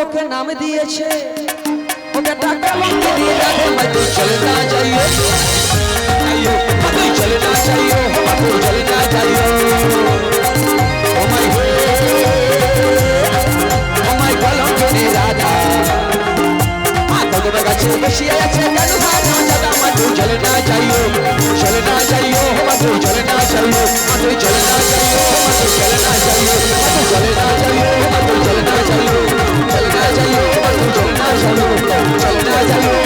লোকে নাম দিয়েছে ওকে টাকা লঙ্কে দিয়ে রাখে मैं तो चलना चाहिए मैं तो चलना चाहिए मैं तो चलना चाहिए ओ माय कलंक रे राजा তোমার কাছে বসিয়ে আছে কেন ভালো জায়গা মাঝে চলনা চাইও চলনা চাইও মাঝে চলনা চাইও মাঝে চলনা চাইও মাঝে চলনা চাইও মাঝে চলনা চাইও মাঝে চলনা চাইও চলনা চাইও মাঝে চলনা চাইও চলনা চাইও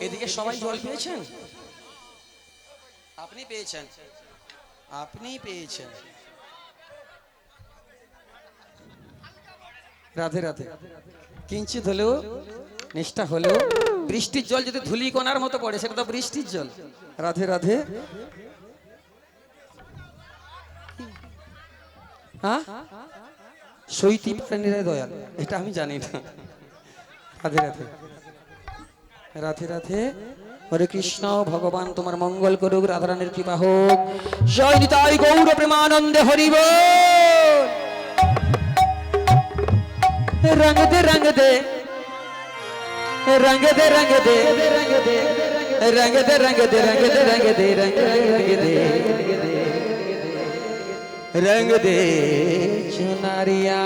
এদিকে সবাই জল পেয়েছেন আপনি পেয়েছেন আপনি পেয়েছেন রাধে রাধে কিঞ্চিত হলেও নিষ্ঠা হলেও বৃষ্টির জল যদি ধুলিকণার মতো পড়ে সেটা তো বৃষ্টির জল রাধে রাধে হ্যাঁ সইতি প্রাণীরা দয়াল এটা আমি জানি না রাধে রাধে রাধে রাধে হরে কৃষ্ণ ভগবান তোমার মঙ্গল করুক রাধারানীর কৃপা হোক জয় নিতাই গৌর প্রেমানন্দে হরি বল रंग दे रंग दे रंग दे रंग दे रंग दे रंग दे रंग दे रंग दे रंग दे रंग दे रंग दे चुनरिया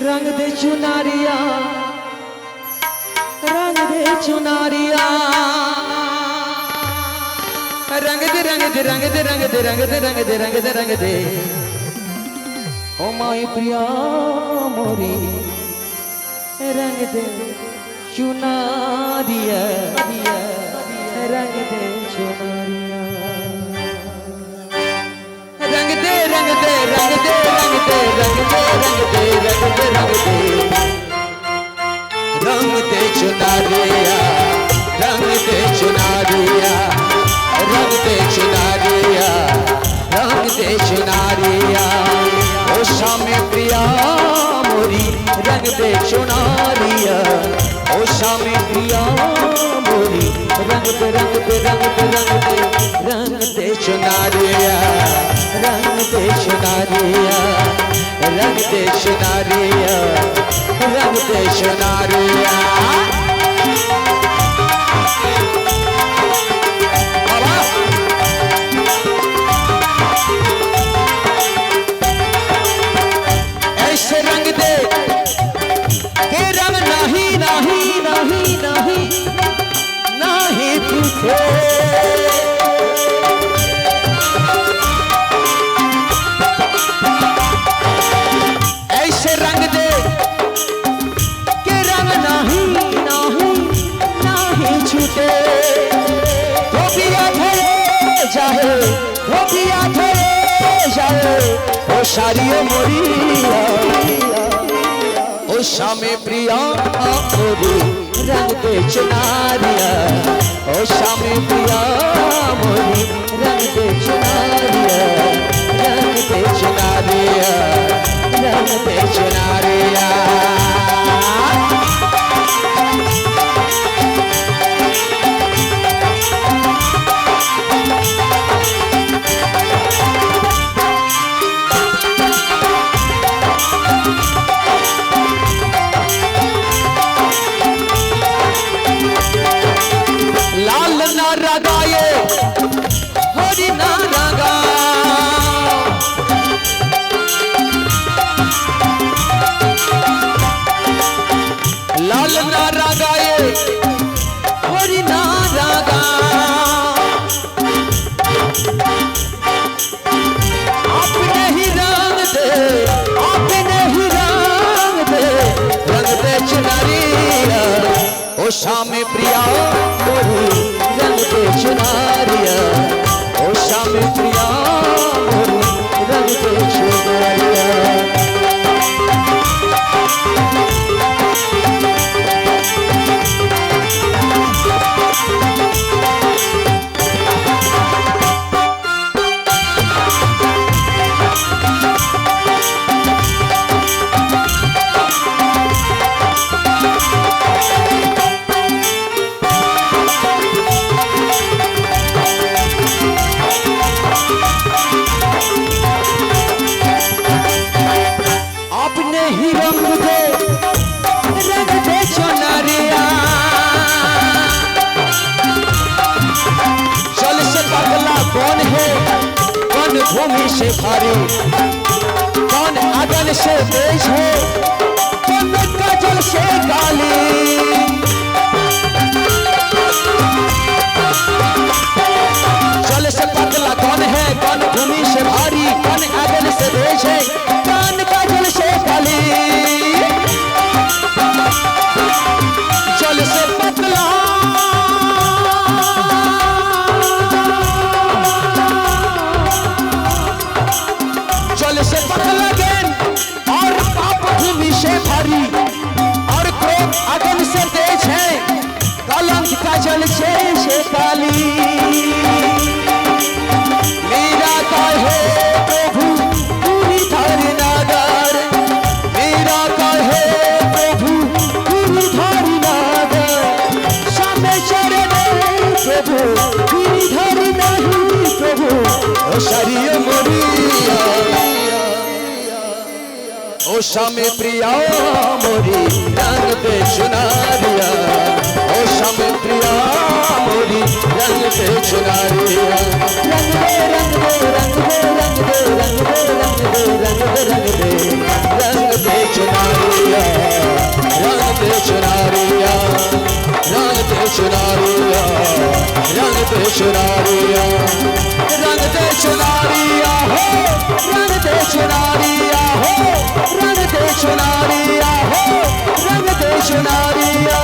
रंग दे चुनरिया रंग दे चुनरिया रंग दे रंग दे रंग दे रंग दे रंग दे रंग दे रंग दे रंग दे ओ माय प्रिया मोरी रंग दे चुनरिया रंग दे चुनरिया रंग दे रंग दे रंग दे रंग दे रंग दे रंग दे रंग दे रंग दे रंग दे चुनरिया रंग दे चुनरिया रंग दे चुनरिया रंग दे चुनरिया ओ शामे प्रिया मोरी रंग दे चुनरिया ओ शामे प्रिया मोरी रंग दे रंग दे रंग दे रंग दे रंग दे चुनरिया रंग दे चुनरिया रंग दे चुनरिया रंग दे चुनरिया रंग दे के रंग नहीं नहीं नहीं नहीं नहीं तुझे ऐसे रंग दे के रंग नहीं नहीं नहीं छूटे धोबिया धरे जाए धोबिया धरे जाए ओ सारियो मोरिया ओ शामे प्रिया मोरी रंग दे चुनरिया ओ शामे प्रिया मोरी रंग दे चुनरिया रंग दे चुनरिया रंग दे चुनरिया लाल नारा गाये हरि नारा गा लाल नारा गाये हरि नारा गा अपने ही रंग दे अपने ही रंग दे चुनरिया ओ शामे प्रिया मोरी रंग दे चुनरिया ओ शामे प्रिया मोरी रंग दे चुनरिया है रंग दे चुनरिया जल से पगला कौन है कौन भूमि से भारी कौन अगन से तेज है कौन काजल से काली जल से पतला कौन है कौन भूमि से भारी कौन अगन से तेज है कौन काजल से काली जल से पतला जल से पतला ज्ञान और पाप भूमि से भारी और क्रोध अगन से तेज है कलंक का जल से काली मेरा का है प्रभु पूरी धारी नागर मेरा का है प्रभु पूरी धारी नागर सामने चरण प्रभु पूरी धारी नहीं प्रभु ओ शरीर मोरिया ओ शामे प्रिया मोरी रंग दे चुनारिया ओ शामे प्रिया मोरी रंग दे चुनारिया रंग दे रंग दे रंग दे रंग दे रंग दे रंग दे रंग दे रंग दे चुनारिया रंग दे चुनारिया रंग दे चुनारिया रंग दे चुनारिया रंग दे चुनारिया हो रंग दे चुनारिया हो रंग दे चुनारिया हो रंग दे चुनारिया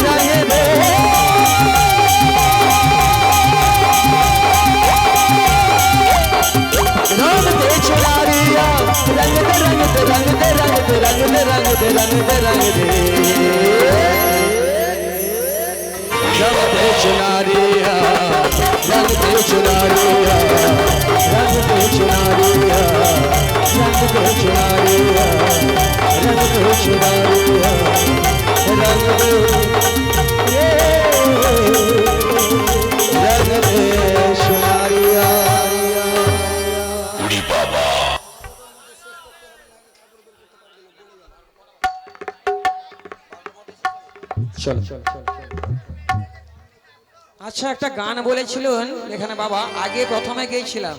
रंग दे रंग दे चुनारिया रंग दे रंग दे रंग दे रंग दे रंग दे रंग दे रंग दे रंग दे चुनारिया रंग दे चुनारिया रंग दे चुनारिया रंग दे चुनारिया रंग दे चुनारिया रंग दे चुनारिया चलो আচ্ছা একটা গান বলেছিলেন এখানে বাবা আগে প্রথমে গেছিলাম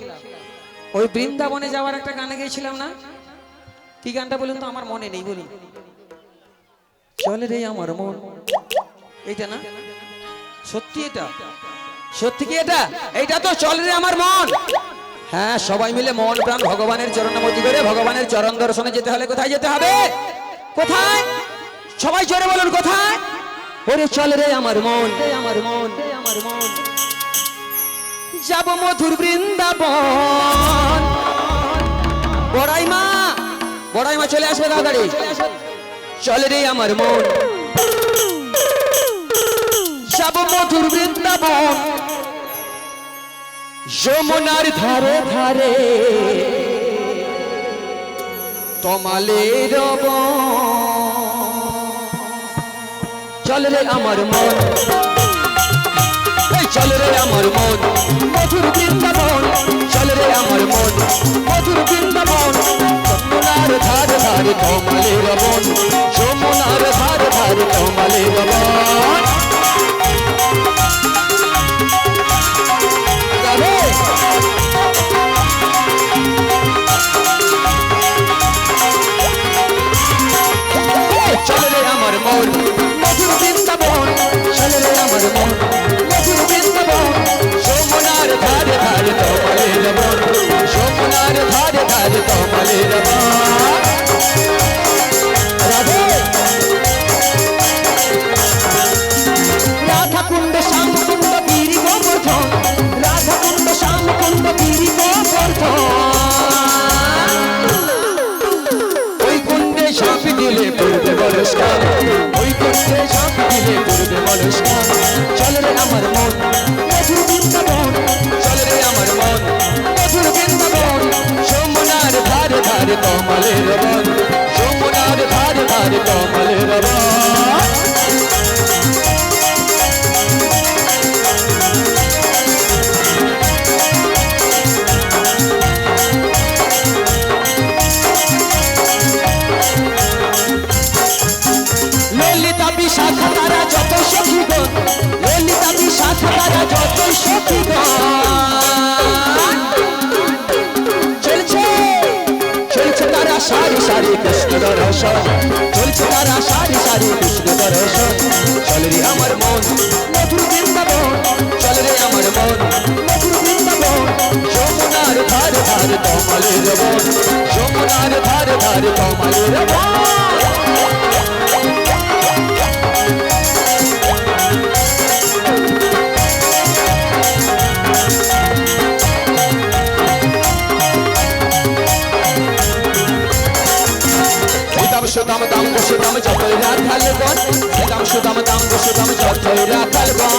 ওই বৃন্দাবনে যাওয়ার একটা গানে গেছিলাম না কি গানটা বলুন তো আমার মনে নেই বলুন চলে রে আমার মন এইটা না সত্যি এটা সত্যি কি এটা এইটা তো চলে রে আমার মন হ্যাঁ সবাই মিলে মন প্রাণ ভগবানের চরণমতি করে ভগবানের চরণ দর্শনে যেতে হলে কোথায় যেতে হবে কোথায় সবাই জোরে বলুন কোথায় ওরে চলে রে আমার মন আমার মন আমার মন যাব মধুর বৃন্দাবন বড়াই মা চলে আসবে তাড়াতাড়ি চলে রে আমার মন যাব মধুর বৃন্দাবন যমুনার ধারে ধারে তমালের চলে রে আমার মন চলে রে আমার মন মধুর বৃন্দাবন চলে রে আমার মন মধুর বৃন্দাবন যমুনার ধারে ধারে তমালের বন যমুনার ধারে ধারে তমালের বন চলে রে আমার মন মধুর বৃন্দাবন চলে রে আমার মন মধুর বৃন্দাবন যমুনার ধারে ধারে তমালের বন যমুনার ধারে ধারে তমালের বন রাধে রাধা কুণ্ড শ্যাম কুণ্ড গিরি গোবর্ধন রাধা কুণ্ড শ্যাম কুণ্ড গিরি গোবর্ধন ওই কুণ্ডে ঝাঁপ দিলে পড়বে বরস্কার ওই কুণ্ডে ঝাঁপ দিলে পড়বে বরস্কার চলে রে আমার মন মধুর বৃন্দাবন চলে রে আমার মন মধুর বৃন্দাবন যমুনার ধারে ধারে তমালের বন যমুনার ধারে ধারে তমালের বন বিশাখা তারা যত সখীগণ, ললিতা বিশাখা তারা যত সখীগণ, চলছে চলছে তারা সারি সারি কৃষ্ণ দর্শন, চলছে তারা সারি সারি কৃষ্ণ দর্শন। চল রে আমার মন মধুর বৃন্দাবন, চল রে আমার মন মধুর বৃন্দাবন, যমুনার ধার ধার কমলের বন, যমুনার ধার ধার কমলের বন। সুদাম দাম সুদাম যতই রাখাল বন, দাম সুদাম দাম সুদাম যতই রাখাল বন।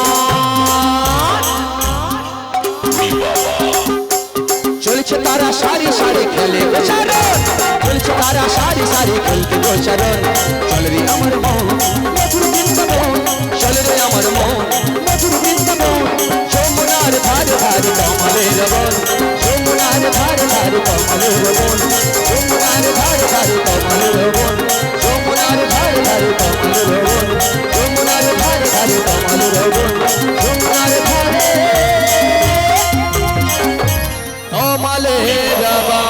চলছে তারা সারি সারি খেলে গোচারণ, চলছে তারা সারি সারি খেলতে গোচারণ। চল রে আমার মন মধুর বৃন্দাবন, চল রে আমার মন মধুর বৃন্দাবন, যমুনার ধার ধার কমলের বন, যমুনার ধার ধার কমলের বন, যমুনার ধার ধার কমলের বন, যমুনার ধার ধার কমলের বন, যমুনার ধার ধার কমলের বন, যমুনার ধারে কমলের বন।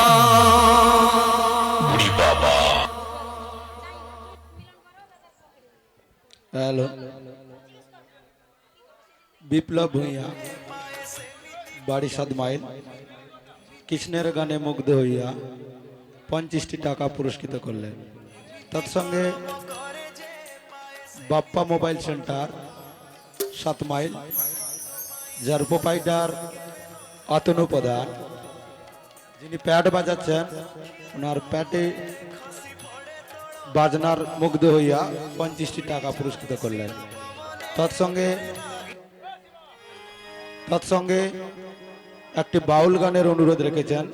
হ্যালো, বিপ্লব ভূঁইয়া, বাড়ি 7 মাইল। কৃষ্ণের গানে মুগ্ধ হইয়া 25টি টাকা পুরস্কৃত করলেন। তৎসঙ্গে বাপ্পা মোবাইল সেন্টার 7 মাইল, যার প্রোপাইটার অতনু প্রধান, যিনি প্যাড বাজাচ্ছেন, ওনার প্যাটে বাজনার মুগ্ধ হইয়া 25টি টাকা পুরস্কৃত করলেন। তৎসঙ্গে একটি বাউল গানের অনুরোধ রেখেছেন।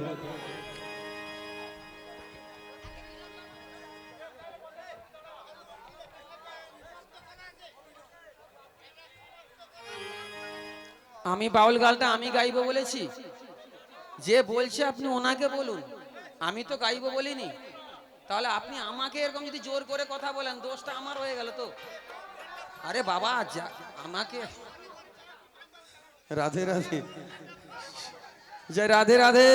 আমি বাউল গানটা আমি গাইবো বলেছি, যে বলছে আপনি ওনাকে বলুন, আমি তো গাইবো বলিনি। তাহলে আপনি আমাকে এরকম যদি জোর করে কথা বলেন, দোষটা আমার হয়ে গেল তো। আরে বাবা আমাকে রাধে রাধে, জয় রাধে রাধে,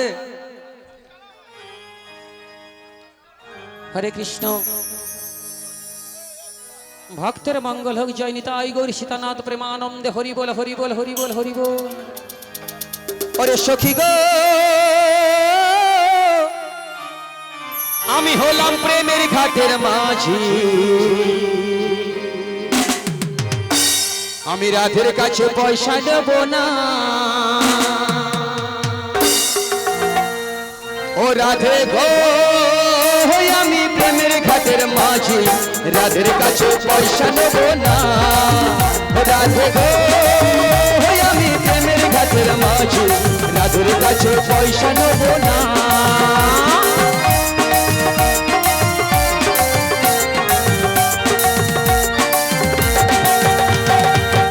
হরে কৃষ্ণ। ভক্তের মঙ্গল হোক, জয় নিতাই গৌর সীতানাথ প্রেমানন্দে, হরি বল হরি বল হরি বল হরি বল। ওরে সখী গো, আমি হলাম প্রেমের ঘাটের মাঝি, আমি রাধের কাছে পয়সা দেব না। ও রাধে গো, আমি প্রেমের ঘাটের মাঝি, রাধের কাছে পয়সা নেব না। রাধে গো, আমি প্রেমের ঘাটের মাঝি, রাধের কাছে পয়সা নেব না।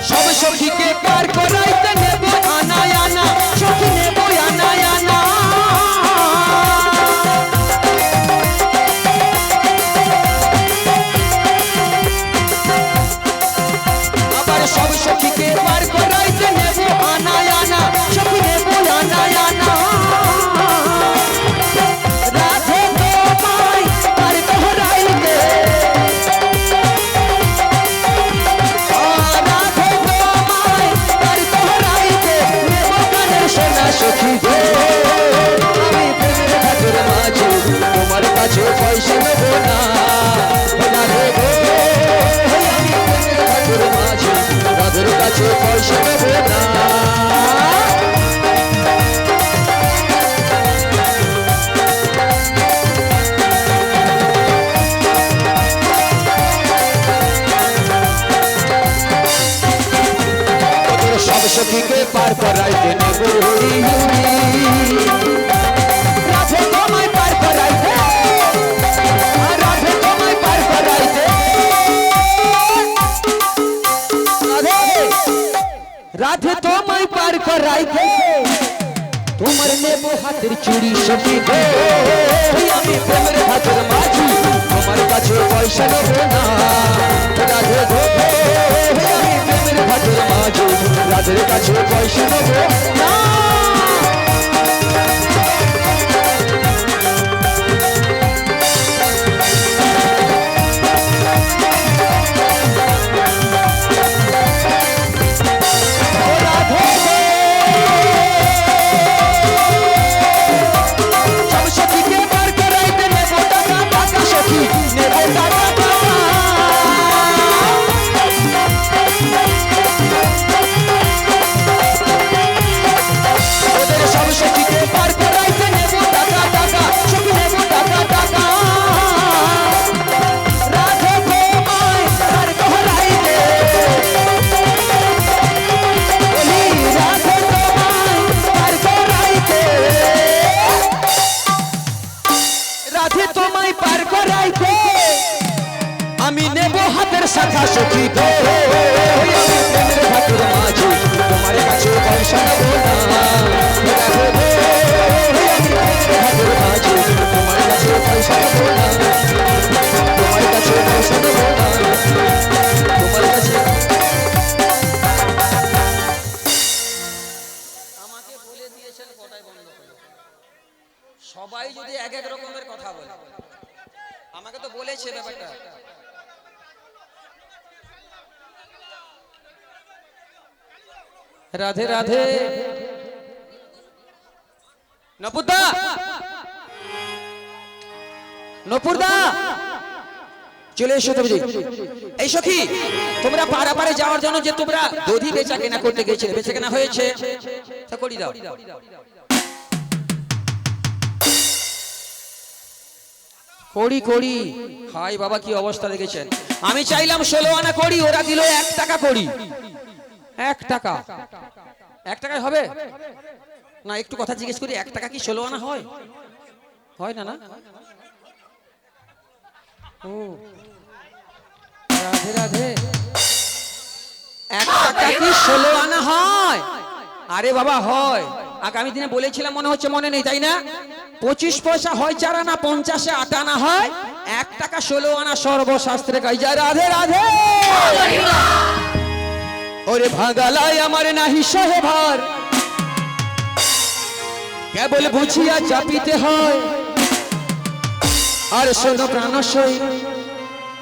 সব সখীকে পার করাইতে নেব আনা আনা, সখী নেব আনা আনা। আবার সব সখীকে পার করাইতে নেব আনা আনা, সখী নেব আনা আনা। রাধে তোমায় পার করাইতে, সখী গো, আমি প্রেমের ঘাটের মাঝি, তোমার কাছে পয়সা নেব না। রাধে গো, আমি প্রেমের ঘাটের মাঝি, রাধের কাছে পয়সা নেব না। সব সখীকে পার করাইতে নেব হরি হরি, রাধে তোমায় পার করাইতে, রাধে তোমায় পার করাইতে, রাধে তোমায় পার করাইতে, তোমার নেব হাতের চুড়ি সখী গো, আমি প্রেমের হাতের মাঝি, তোমার কাছে পয়সা নেব না। রাধে গো, তোদের কাছে পয়সা নেবো না। সব সখীকে বার করাইতে নেবো টাকা টাকা সখী নেবো টাকা টাকা। ওদের সব সখীকে বার করাইতে নেবো টাকা টাকা সখী নেবো টাকা টাকা। রাধে তোমায় বার করাইতে বলি রাধে তোমায় বার করাইতে রাধে তোমায় পার করাইতে আমি নেব হাতের শাখা সখী গো। আমি প্রেমের ঘাটের মাঝি তোমার কাছে পয়সা নেব না। রাধে গো, আমি প্রেমের ঘাটের মাঝি তোমার কাছে পয়সা নেব না। তোমার কাছে পয়সা নেব না। তোমার কাছে আমাকে বলে দিয়েছেন কটায় বন্ধ করো। সবাই যদি এক এক রকমের কথা বলে, আমাকে তো বলেছে ব্যাপারটা। রাধে রাধে। নপুরদা, নপুরদা চলে এসো তুমি। এই সখী, তোমরা পারাপারে যাওয়ার জন্য যে তোমরা দধি বেচা কেনা করতে গেছিলে, বেচা কেনা হয়েছে? তা করি দাও। করি করি। হাই বাবা, কি অবস্থা দেখেছেন। আমি চাইলাম 16 আনা করি, ওরা দিল 1 টাকা করি। 1 টাকা, 1 টাকায় হবে না? একটু কথা জিজ্ঞেস করি, 1 টাকা কি 16 আনা হয়? হয় না? না, ও রাধে রাধে। 1 টাকা কি 16 আনা হয়? আরে বাবা হয়। আগামী দিনে বলেছিলাম, মনে হচ্ছে মনে নেই, তাই না? 25 পয়সা হয় 4 আনা, 50-এ 8 আনা হয়, 1 টাকা 16 আনা সর্বশাস্ত্রে গাই যায়। রাধে রাধে। ওরে ভাগালায় আমার নাহি সহে ভার, কেবল বুঝিয়া চাপিতে হয়। আর শোনো প্রাণসই,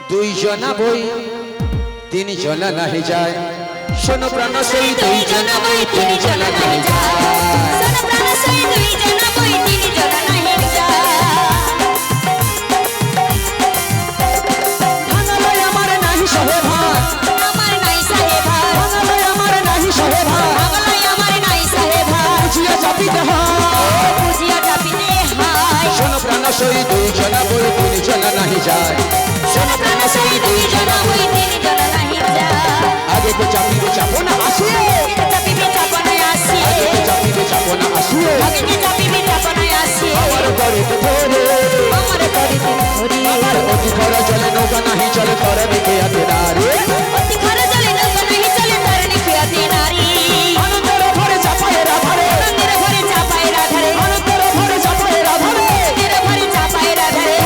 2 জনা বই 3 জনা নাহি যায়। শোনো প্রাণসই, 2 জনা বই 3 জনা নাহি যায়। ভাগালায় আমার নাহি সহে ভার, ভাগালায় আমার নাহি সহে ভার, বুঝিয়া চাপিতে হয়। শোনো প্রাণসই, 2 জনা বই 3 জনা নাহি যায়। আগে তো চাপিবে চাপো না আসিয়ে, আগে তো চাপিবে চাপো না আসিয়ে, আমার করে তো ধরে, আমার অতি খরা জলে নৌকা নাহি চলে করে দেখে আতে নারে। আনন্দের ভরে চাপায় রাধারে, আনন্দের ভরে চাপায় রাধারে,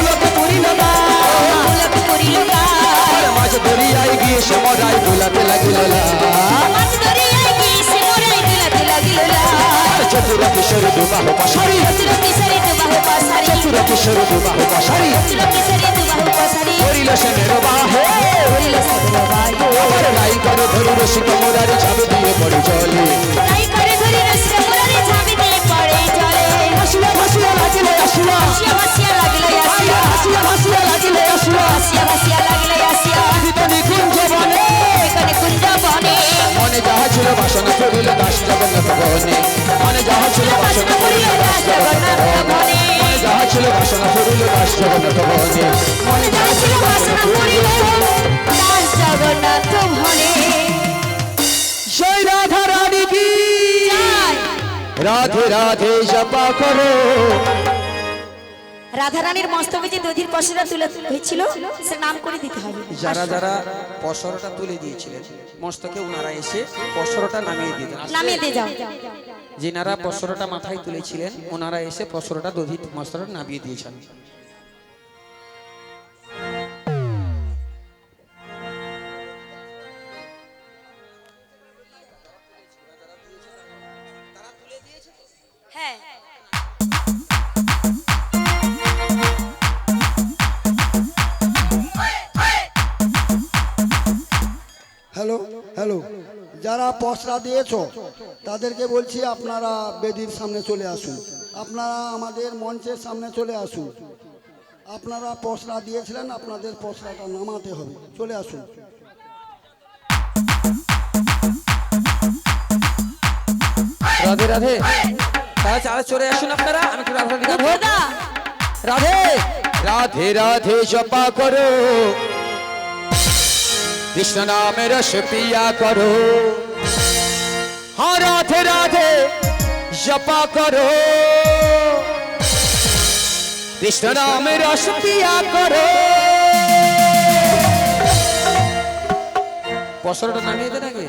ফুলকে তুলিল না, আর মাঝ দরিয়ায় গিয়ে সমরায় দুলাতে লাগিল না। আর চতুর কিশোর দুবাহ পাশারি, চতুর কিশোর দুবাহ পাশারি, করিল সেনের বাহে, আমার রাই করে ধরি রসিক মোরারি চাবি দিয়ে পড়ে জলে। ভাসিয়া ভাসিয়া লাগিলে আসিয়া, ভাসিয়া ভাসিয়া লাগিলে আসিয়া, আহিত নিকুঞ্জ বনে, মনে যাহা ছিল বাসনা করিল দাস জগন্নাথ বনে। মনে যাহা ছিল বাসনা করিল দাস জগন্নাথ বনে, মনে যাহা ছিল বাসনা করিল দাস জগন্নাথ বনে, মনে যাহা ছিল বাসনা করিল দাস জগন্নাথ বনে। জয় রাধা রানী কি, রাধে রাধে জপা করো। রাধারানীর মস্তকে যে দধির পশরা তুলে হয়েছিল সে নাম করে দিতে হবে। যারা যারা পসরটা তুলে দিয়েছিলেন মস্তকে, ওনারা এসে পসরটা নামিয়ে দিলেন। নামিয়ে দিয়ে যাও। যিনারা পসরটা মাথায় তুলেছিলেন ওনারা এসে পসরটা দধির মস্তটা নামিয়ে দিয়েছেন। হ্যালো হ্যালো, যারা পসরা দিয়েছো তাদেরকে বলছি আপনারা বেদির সামনে চলে আসুন, আপনারা আমাদের মঞ্চের সামনে চলে আসুন। আপনারা পসরা দিয়েছিলেন, আপনাদের পসরাটা নামাতে হবে, চলে আসুন। রাধে রাধে, তাহলে চালে চলে আসুন আপনারা, আমি একটু রাধা গাবো। রাধে রাধে রাধে জপা করো, কৃষ্ণ নামে রস পিয়া করো। हाँ राधे राधे जपा करो, कृष्ण नाम रस पिया करो। পসরাটা নামিয়ে দেন আগে।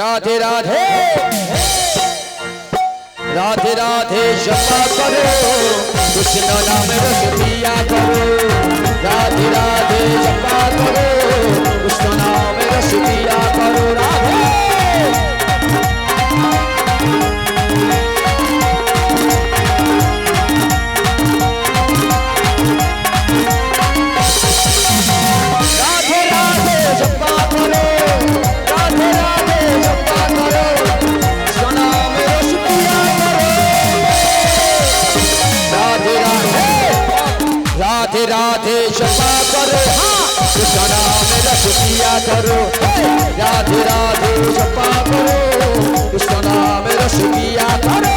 राधे राधे राधे राधे जपा करो, कृष्ण नाम रस पिया करो। राधे राधे जपा करो, कृष्ण नाम रस पिया करो। राधे राधे राधे जपा करो, राधे राधे जपा करो, कृष्ण नाम रस पिया करो। राधे राधे राधे राधे जपा करो, हाँ कृष्ण नाम रस पिया करो। राधे राधे जपा करो, कृष्ण नाम रस पिया करो।